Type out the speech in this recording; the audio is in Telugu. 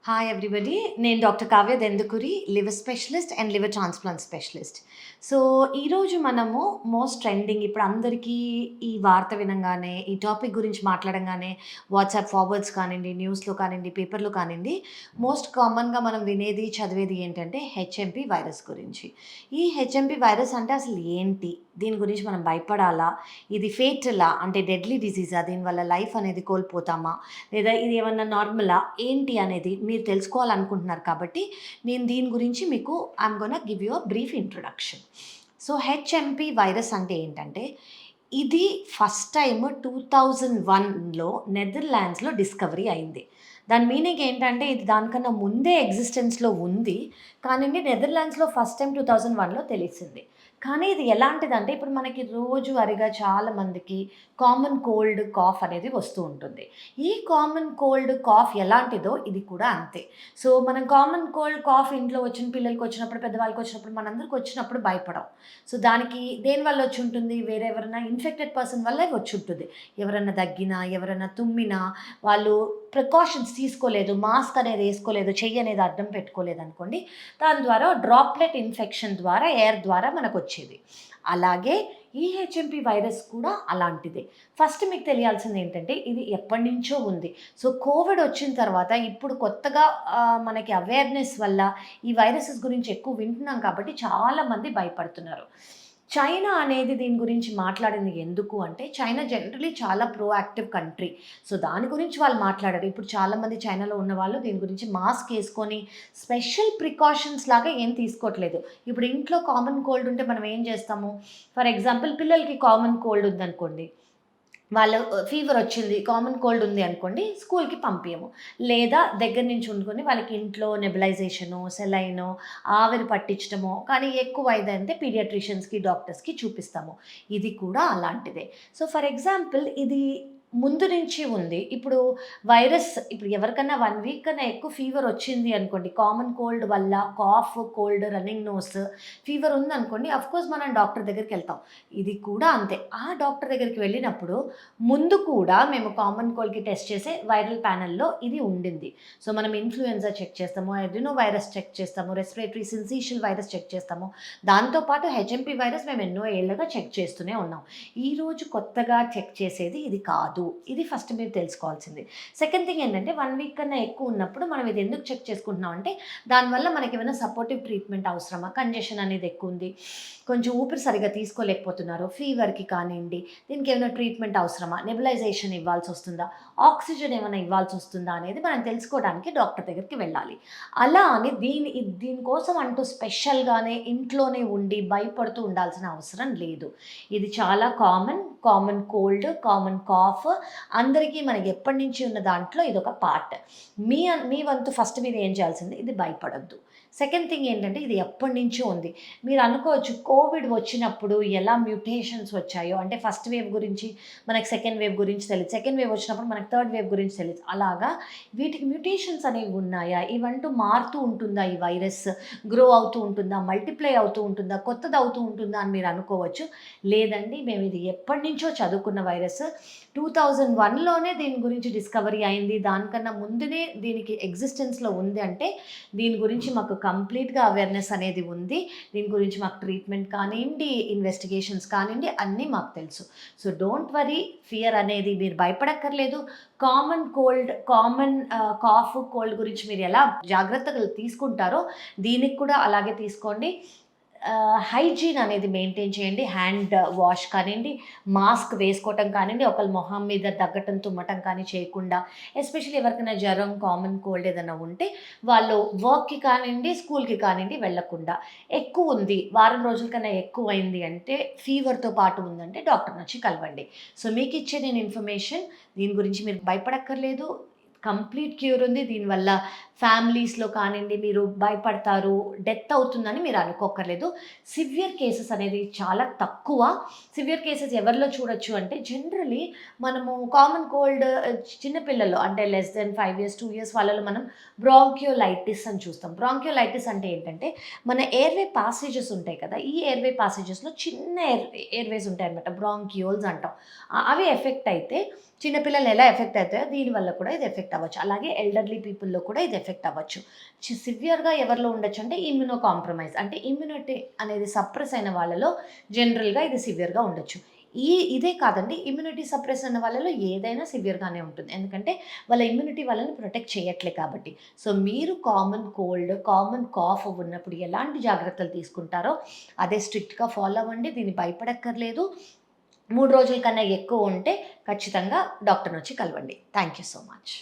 Hi everybody. నేను doctor Kavya Dendukuri, liver specialist and liver transplant specialist. So, ఈరోజు మనము మోస్ట్ ట్రెండింగ్ ఇప్పుడు అందరికీ ఈ వార్త వినంగానే, ఈ టాపిక్ గురించి మాట్లాడంగానే వాట్సాప్ ఫార్వర్డ్స్ కానియండి, న్యూస్‌లో కానియండి, పేపర్‌లో కానియండి, మోస్ట్ కామన్‌గా మనం వినేది, చదివేది ఏంటంటే హెచ్ఎంపీ వైరస్ గురించి. ఈ హెచ్ఎంపీ వైరస్ అంటే అసలు ఏంటి? దీని గురించి మనం భయపడాలా? ఇది ఫేటలా? అంటే డెడ్లీ డిసీజా? దీనివల్ల లైఫ్ అనేది కోల్పోతామా? లేదా ఇది ఏమన్నా నార్మలా? ఏంటి అనేది మీరు తెలుసుకోవాలనుకుంటున్నారు కాబట్టి నేను దీని గురించి మీకు I'm gonna give you a brief introduction. So HMP virus అంటే ఏంటంటే ఇది ఫస్ట్ టైం 2001లో నెదర్లాండ్స్లో డిస్కవరీ అయింది. దాని మీనింగ్ ఏంటంటే ఇది దానికన్నా ముందే ఎగ్జిస్టెన్స్లో ఉంది, కానీ నెదర్లాండ్స్లో ఫస్ట్ టైం 2001లో తెలిసింది. కానీ ఇది ఎలాంటిదంటే ఇప్పుడు మనకి రోజువారీగా చాలామందికి కామన్ కోల్డ్ కాఫ్ అనేది వస్తూ ఉంటుంది. ఈ కామన్ కోల్డ్ కాఫ్ ఎలాంటిదో ఇది కూడా అంతే. సో మనం కామన్ కోల్డ్ కాఫ్ ఇంట్లో వచ్చిన పిల్లలకి వచ్చినప్పుడు, పెద్దవాళ్ళకి వచ్చినప్పుడు, మనందరికి వచ్చినప్పుడు భయపడం. సో దానికి దేనివల్ల వచ్చి ఉంటుంది? వేరే ఎవరైనా ఇన్ఫెక్టెడ్ పర్సన్ వల్ల వచ్చి ఉంటుంది. ఎవరైనా దగ్గినా, ఎవరైనా తుమ్మినా, వాళ్ళు ప్రికాషన్స్ తీసుకోలేదు, మాస్క్ అనేది వేసుకోలేదు, చెయ్యి అనేది అడ్డం పెట్టుకోలేదు అనుకోండి, దాని ద్వారా డ్రాప్లెట్ ఇన్ఫెక్షన్ ద్వారా ఎయిర్ ద్వారా మనకు వచ్చేది. అలాగే ఈ హెచ్ఎంపీ వైరస్ కూడా అలాంటిదే. ఫస్ట్ మీకు తెలియాల్సింది ఏంటంటే ఇది ఎప్పటి నుంచో ఉంది. సో కోవిడ్ వచ్చిన తర్వాత ఇప్పుడు కొత్తగా మనకి అవేర్నెస్ వల్ల ఈ వైరసెస్ గురించి ఎక్కువ వింటున్నాం కాబట్టి చాలామంది భయపడుతున్నారు. చైనా అనేది దీని గురించి మాట్లాడింది ఎందుకు అంటే, చైనా జనరలీ చాలా ప్రోయాక్టివ్ కంట్రీ. సో దాని గురించి వాళ్ళు మాట్లాడారు. ఇప్పుడు చాలామంది చైనాలో ఉన్న వాళ్ళు దీని గురించి మాస్క్ వేసుకొని స్పెషల్ ప్రికాషన్స్ లాగా ఏం తీసుకోవట్లేదు. ఇప్పుడు ఇంట్లో కామన్ కోల్డ్ ఉంటే మనం ఏం చేస్తాము? ఫర్ ఎగ్జాంపుల్ పిల్లలకి కామన్ కోల్డ్ ఉందనుకోండి, వాళ్ళు ఫీవర్ వచ్చింది, కామన్ కోల్డ్ ఉంది అనుకోండి, స్కూల్‌కి పంపియము. లేదా దగ్గర నుంచి వండుకొని వాళ్ళకి ఇంట్లో నెబులైజేషనో, సెలైనో, ఆవిరి పట్టించడమో, కానీ ఎక్కువైందంటే పీడియాట్రిషియన్స్‌కి, డాక్టర్స్‌కి చూపిస్తాము. ఇది కూడా అలాంటిదే. సో ఫర్ ఎగ్జాంపుల్ ఇది ముందు నుంచి ఉంది. ఇప్పుడు వైరస్ ఇప్పుడు ఎవరికన్నా 1 వీక్ కన్నా ఎక్కువ ఫీవర్ వచ్చింది అనుకోండి, కామన్ కోల్డ్ వల్ల cough, cold, running nose, fever ఉందనుకోండి, అఫ్‌కోర్స్ మనం డాక్టర్ దగ్గరికెళ్తాం. ఇది కూడా అంతే. ఆ డాక్టర్ దగ్గరికి వెళ్ళినప్పుడు ముందు కూడా మేము కామన్ కోల్డ్‌కి టెస్ట్ చేసే వైరల్ ప్యానెల్‌లో ఇది ఉండింది. సో మనం ఇన్‌ఫ్లుయెన్జా చెక్ చేస్తాము, అడినో వైరస్ చెక్ చేస్తాము, రెస్పిరేటరీ సిన్సిషియల్ వైరస్ చెక్ చేస్తాము. దాంతో పాటు హెచ్ఎంపీ వైరస్ మేము ఎన్నో ఏళ్లుగా చెక్ చేస్తూనే ఉన్నాం. ఈరోజు కొత్తగా చెక్ చేసేది ఇది కాదు. ఇది ఫస్ట్ మీరు తెలుసుకోవాల్సింది. సెకండ్ థింగ్ ఏంటంటే 1 వీక్ కన్నా ఎక్కువ ఉన్నప్పుడు మనం ఇది ఎందుకు చెక్ చేసుకుంటున్నాం అంటే, దానివల్ల మనకి ఏమైనా సపోర్టివ్ ట్రీట్మెంట్ అవసరమా? కంజెషన్ అనేది ఎక్కువ ఉంది, కొంచెం ఊపిరి సరిగ్గా తీసుకోలేకపోతున్నారు, ఫీవర్‌కి కానివ్వండి, దీనికి ఏమైనా ట్రీట్మెంట్ అవసరమా? నెబులైజేషన్ ఇవ్వాల్సి వస్తుందా? ఆక్సిజన్ ఏమైనా ఇవ్వాల్సి వస్తుందా? అనేది మనం తెలుసుకోవడానికి డాక్టర్ దగ్గరికి వెళ్ళాలి. అలా అని దీనికోసం అంటూ స్పెషల్‌గానే ఇంట్లోనే ఉండి భయపడుతూ ఉండాల్సిన అవసరం లేదు. ఇది చాలా కామన్ కోల్డ్, కామన్ కాఫ్ అందరికీ మనకి ఎప్పటి నుంచి ఉన్న దాంట్లో ఇదొక పార్ట్. మీ వంతు ఫస్ట్ మీరు ఏం చేయాల్సింది, ఇది భయపడొద్దు. సెకండ్ థింగ్ ఏంటంటే ఇది ఎప్పటి నుంచో ఉంది. మీరు అనుకోవచ్చు కోవిడ్ వచ్చినప్పుడు ఎలా మ్యూటేషన్స్ వచ్చాయో, అంటే ఫస్ట్ వేవ్ గురించి మనకి సెకండ్ వేవ్ గురించి తెలియదు, సెకండ్ వేవ్ వచ్చినప్పుడు మనకి థర్డ్ వేవ్ గురించి తెలియదు. అలాగా వీటికి మ్యూటేషన్స్ అనేవి ఉన్నాయా, ఇవంటూ మారుతూ ఉంటుందా, ఈ వైరస్ గ్రో అవుతూ ఉంటుందా, మల్టిప్లై అవుతూ ఉంటుందా, కొత్తది అవుతూ ఉంటుందా అని మీరు అనుకోవచ్చు. లేదండి, మేము ఇది ఎప్పటి నుంచో చదువుకున్న వైరస్, 2001లోనే దీని గురించి డిస్కవరీ అయింది, దానికన్నా ముందునే దీనికి ఎగ్జిస్టెన్స్లో ఉంది అంటే దీని గురించి మాకు కంప్లీట్గా అవేర్నెస్ అనేది ఉంది. దీని గురించి మాకు ట్రీట్మెంట్ కానివ్వండి, ఇన్వెస్టిగేషన్స్ కానివ్వండి, అన్నీ మాకు తెలుసు. సో డోంట్ వరీ, ఫియర్ అనేది మీరు భయపడక్కర్లేదు. కామన్ కోల్డ్, కాఫ్, కోల్డ్ గురించి మీరు ఎలా జాగ్రత్తలు తీసుకుంటారో దీనికి కూడా అలాగే తీసుకోండి. హైజీన్ అనేది మెయింటైన్ చేయండి. హ్యాండ్ వాష్ కానివ్వండి, మాస్క్ వేసుకోవటం కానివ్వండి, ఒకళ్ళ మొహం మీద దగ్గటం, తుమ్మటం కానీ చేయకుండా, ఎస్పెషల్లీ ఎవరికైనా జ్వరం, కామన్ కోల్డ్ ఏదైనా ఉంటే వాళ్ళు వర్క్‌కి కానివ్వండి, స్కూల్‌కి కానివ్వండి వెళ్ళకుండా, ఎక్కువ ఉంది, వారం రోజుల కన్నా ఎక్కువైంది అంటే, ఫీవర్‌తో పాటు ఉందంటే డాక్టర్‌ని వచ్చి కలవండి. సో మీకు ఇచ్చే నేను ఇన్ఫర్మేషన్, దీని గురించి మీరు భయపడక్కర్లేదు. కంప్లీట్ క్యూర్ ఉంది. దీనివల్ల ఫ్యామిలీస్‌లో కానివ్వండి మీరు భయపడతారు, డెత్ అవుతుందని మీరు అనుకోక్కర్లేదు. సివియర్ కేసెస్ అనేది చాలా తక్కువ. సివియర్ కేసెస్ ఎవరిలో చూడొచ్చు అంటే, జనరలీ మనము కామన్ కోల్డ్ చిన్న పిల్లల్లో అంటే లెస్ దెన్ 5 ఇయర్స్, 2 ఇయర్స్ వాళ్ళలో మనం బ్రాంకియోలైటిస్ అని చూస్తాం. బ్రాంకియోలైటిస్ అంటే ఏంటంటే, మన ఎయిర్‌వే పాసేజెస్ ఉంటాయి కదా, ఈ ఎయిర్‌వే పాసేజెస్‌లో చిన్న ఎయిర్‌వేస్ ఉంటాయన్నమాట, బ్రాంకియోల్స్ అంటాం. అవి ఎఫెక్ట్ అయితే చిన్నపిల్లలు ఎలా ఎఫెక్ట్ అవుతాయో దీనివల్ల కూడా ఇది ఎఫెక్ట్ ఎఫెక్ట్ అవ్వచ్చు. అలాగే ఎల్డర్లీ పీపుల్‌లో కూడా ఇది ఎఫెక్ట్ అవ్వచ్చు. సివియర్‌గా ఎవరిలో ఉండొచ్చు అంటే ఇమ్యూనో కాంప్రమైజ్ అంటే ఇమ్యూనిటీ అనేది సప్రెస్ అయిన వాళ్ళలో జనరల్‌గా ఇది సివియర్‌గా ఉండొచ్చు. ఇదే కాదండి, ఇమ్యూనిటీ సప్రెస్ ఉన్న వాళ్ళలో ఏదైనా సివియర్‌గానే ఉంటుంది. ఎందుకంటే వాళ్ళ ఇమ్యూనిటీ వాళ్ళని ప్రొటెక్ట్ చేయట్లే కాబట్టి. సో, మీరు కామన్ కోల్డ్, కామన్ కాఫ్ ఉన్నప్పుడు ఎలాంటి జాగ్రత్తలు తీసుకుంటారో అదే స్ట్రిక్ట్‌గా ఫాలో అవ్వండి. దీన్ని భయపడక్కర్లేదు. 3 రోజుల కన్నా ఎక్కువ ఉంటే ఖచ్చితంగా డాక్టర్‌నొచ్చి కలవండి. Thank you so much.